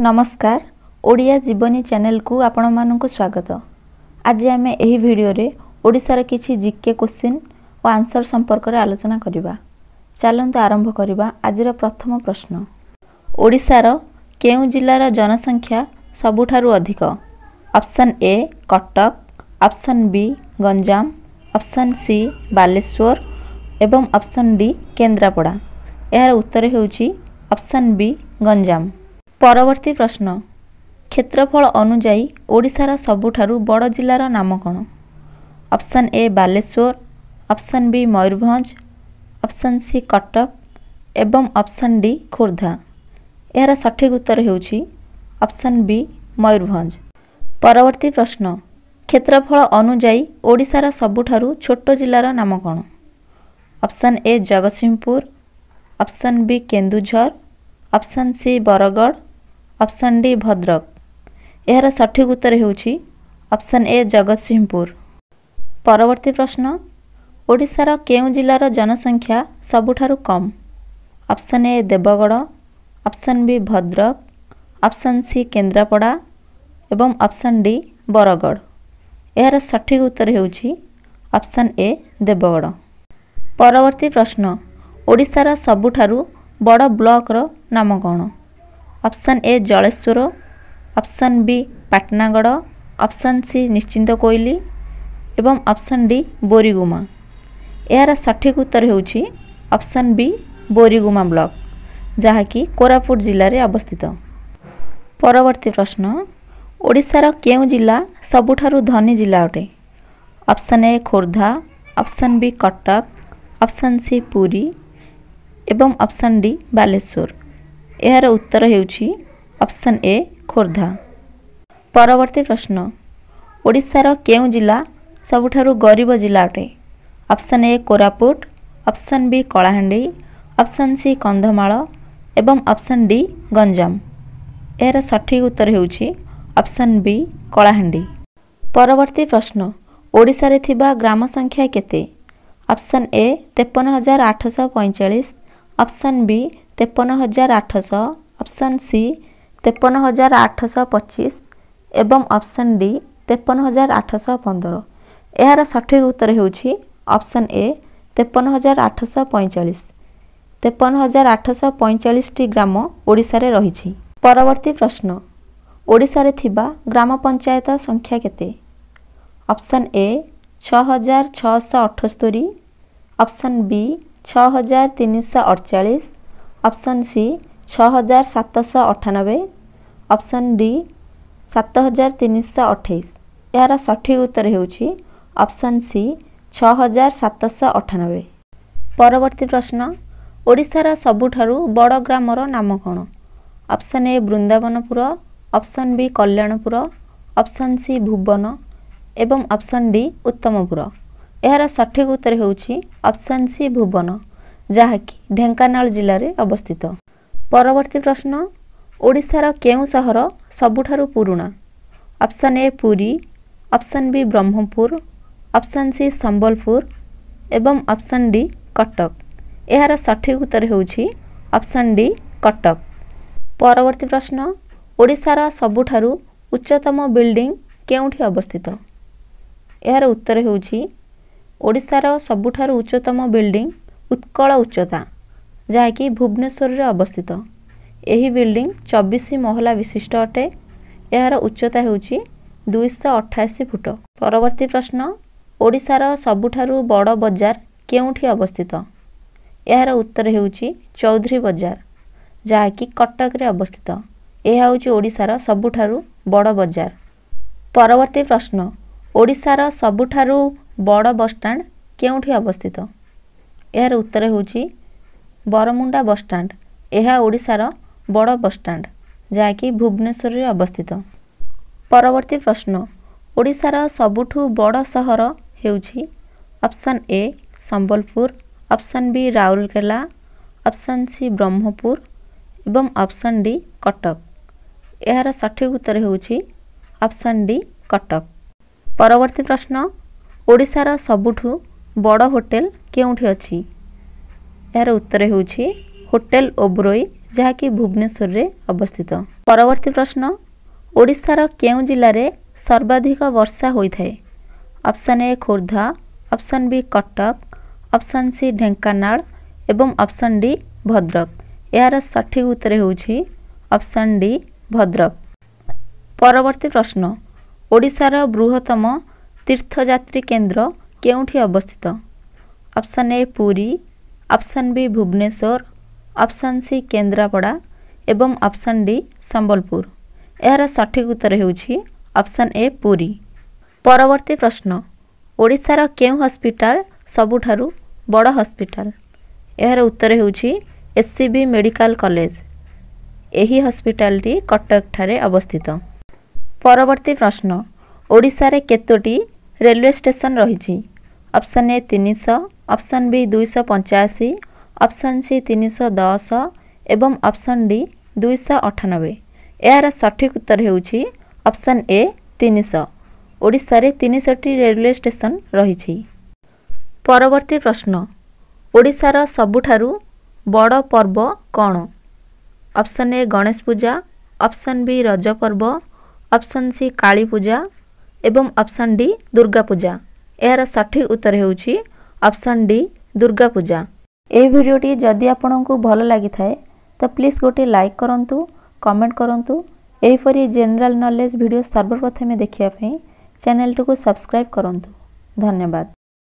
नमस्कार ओडिया जीवनी चैनल को आपण मानक स्वागत। आज आम यही वीडियो रे ओडिशार किछि जीके क्वेश्चन और आंसर संपर्क रे आलोचना करिबा। चलंतु आरंभ करिबा। आजिर प्रथम प्रश्न, ओडिशार केउ जिल्लार जनसंख्या सबुठारु अधिक? Option A Cuttack, option B Ganjam, option C Baleshwar एवं ऑप्शन डी केन्द्रापड़ा। यार उत्तर हेउछि ऑप्शन बी गंजाम। परवर्ती प्रश्न, क्षेत्रफल अनुजाई ओडिशार सबुठारु बड़ जिल्लार नाम कौन? Option A Baleshwar, option B Mayurbhanj, option C Cuttack एवं ऑप्शन डी खोर्धा। यार सठिक उत्तर हेउछि ऑप्शन बी मयूरभंज। परवर्ती प्रश्न, क्षेत्रफल अनुजाई ओडिशार सबुठारु छोट जिल्लार नाम कौन? Option A Jagatsinghpur, option B Keonjhar, option C Bargarh, option D Bhadrak. यार सठिक उत्तर हेउछि ऑप्शन ए जगतसिंहपुर। परवर्ती प्रश्न, ओडिशार केउ जिल्लार जनसंख्या सबुठारु कम? Option A Deogarh, option B Bhadrak, option C Kendrapara एवं ऑप्शन डी बरगढ़। यार सठिक उत्तर हेउछि ऑप्शन ए देवगढ़। परवर्ती प्रश्न, ओडिशार सबुठारु बड़ ब्लॉक रो नाम कौन? Option A Jaleswar, option B Patnagarh, option C Nischintakoili एवं ऑप्शन डी बोरीगुमा। यार सठिक उत्तर हेउछि ऑप्शन बी बोरीगुमा ब्लॉक, जहाँकि कोरापुट जिल्ला रे अवस्थित। परवर्ती प्रश्न, ओडिशार केउ जिल्ला सबुठारु धनी जिल्ला अटे? Option A Khordha, option B Cuttack, option C Puri एवं ऑप्शन डी बालेश्वर। यार उत्तर हेउछि ऑप्शन ए खोर्धा। परवर्ती प्रश्न, ओडिशार केउ जिल्ला सबुठारु गरीब जिल्ला अटे? Option A Koraput, option B Kalahandi, option C Kandhamal एवं ऑप्शन डी गंजाम। यार सठिक उत्तर हेउछि ऑप्शन बी कलाहांडी। परवर्ती प्रश्न, ओडिशा रे थिबा ग्राम संख्या केते? Option A 53,845, option B 53,800, option C 53,825 एवं ऑप्शन डी 53,815। यार सठिक उत्तर हेउछि ऑप्शन ए 53,845। 53,845 टी ग्राम ओडिशा रे रहिछि। परवर्ती प्रश्न, ओडिशा रे थिबा ग्राम पंचायत संख्या केते? Option A 6,678, option B 6,348, option C 6,798, option D 7,328। यार सठिक उत्तर हेउछि ऑप्शन सी 6,798। परवर्ती प्रश्न, ओडिशार सबुठारु बड़ ग्रामर नाम कौन? Option A Brindabanpur, option B Kalyanpur, option C Bhuban एवं ऑप्शन डी उत्तमपुर। यार सठिक उत्तर हेउछि ऑप्शन सी भुवन, जहाँकि ढेंकानाल जिल्ला रे अवस्थित। परवर्ती प्रश्न, ओडिशार केउ सहर सबुठारु पुरुणा? Option A Puri, option B Brahmapur, option C Sambalpur एवं ऑप्शन डी कटक। यार सठिक उत्तर हेउछि ऑप्शन डी कटक। परवर्ती प्रश्न, ओडिशार सबुठारु उच्चतम बिल्डिंग केउठी अवस्थित? यार उत्तर हेउछि ओडिशार सबुठारु उच्चतम बिल्डिंग उत्कल उच्चता, जहाँकि भुवनेश्वर रे अवस्थित। एही बिल्डिंग 24 महला विशिष्ट अटे। यार उच्चता हेउछि 288 फुट। परवर्ती प्रश्न, ओडिशार सबुठारु बड़ बजार केउठी अवस्थित? यार उत्तर हेउछि चौधरी बजार, जहाँकि कटक रे अवस्थित। यह हेउछि ओडिशार सबुठारु बड़ बजार। परवर्ती प्रश्न, ओडिशार सबुठारु बड़ बसस्टाण्ड केउठी अवस्थित? यार उत्तर हेउछि बरमुंडा बसस्टाण्ड। यह ओडिशार बड़ बसस्टाण्ड, जहाँकि भुवनेश्वर रे अवस्थित। परवर्ती प्रश्न, ओडिशार सबुठु बड़ सहर हेउछि? Option A Sambalpur, option B Rourkela, option C Brahmapur एवं ऑप्शन डी कटक। यार सठिक उत्तर हेउछि ऑप्शन डी कटक। परवर्ती प्रश्न, ओडिशार सबुठु बड़ होटेल केउठी अछि? यार उत्तर हेउछि होटेल ओबरोई, जहाँकि भुवनेश्वर रे अवस्थित। परवर्ती प्रश्न ओडिशार केउं जिल्लार सर्वाधिक वर्षा होइथाय? Option A Khordha, option B Cuttack, option C Dhenkanal एवं ऑप्शन डी भद्रक। यार सठिक उत्तर होउछि ऑप्शन डी भद्रक। परवर्ती प्रश्न ओडिशार बृहत्तम तीर्थयात्री केन्द्र केउंठी अवस्थित? Option A Puri, option B Bhubaneswar, option C Kendrapara एवं ऑप्शन डी संबलपुर। यार सठिक उत्तर होउछि ऑप्शन ए पुरी। परवर्ती प्रश्न ओडिशार केउं हॉस्पिटल सबुठारु बड़ हॉस्पिटल? यार उत्तर होउछि एससीबी मेडिकल कॉलेज। एही हॉस्पिटलटी कटक ठारे अवस्थित। परवर्ती प्रश्न ओडिशारे केतोटी रेलवे स्टेशन रहिछि? Option A 300, option B 285, option C 310 एवं ऑप्शन डी 298। यार सठिक उत्तर होउछि ऑप्शन ए 300। ओडिशारे 300टी रेलवे स्टेशन रहिछि। परवर्ती प्रश्न ओडिशार सबुठारु बड़ पर्व कौन? Option A Ganesh Puja, option B Raja Parba, option C काली पूजा एवं ऑप्शन डी दुर्गा पूजा। यार सठिक उत्तर होउछि ऑप्शन डी दुर्गा पूजा। ए भिडियोटी जदि आपनकु भल लागि थाए तो प्लीज गोटे लाइक करंतु, कमेंट करंतु। एहिपरि जनरल नॉलेज वीडियो सर्वप्रथमे देखिया पई चैनल को सब्सक्राइब करंतु। धन्यवाद।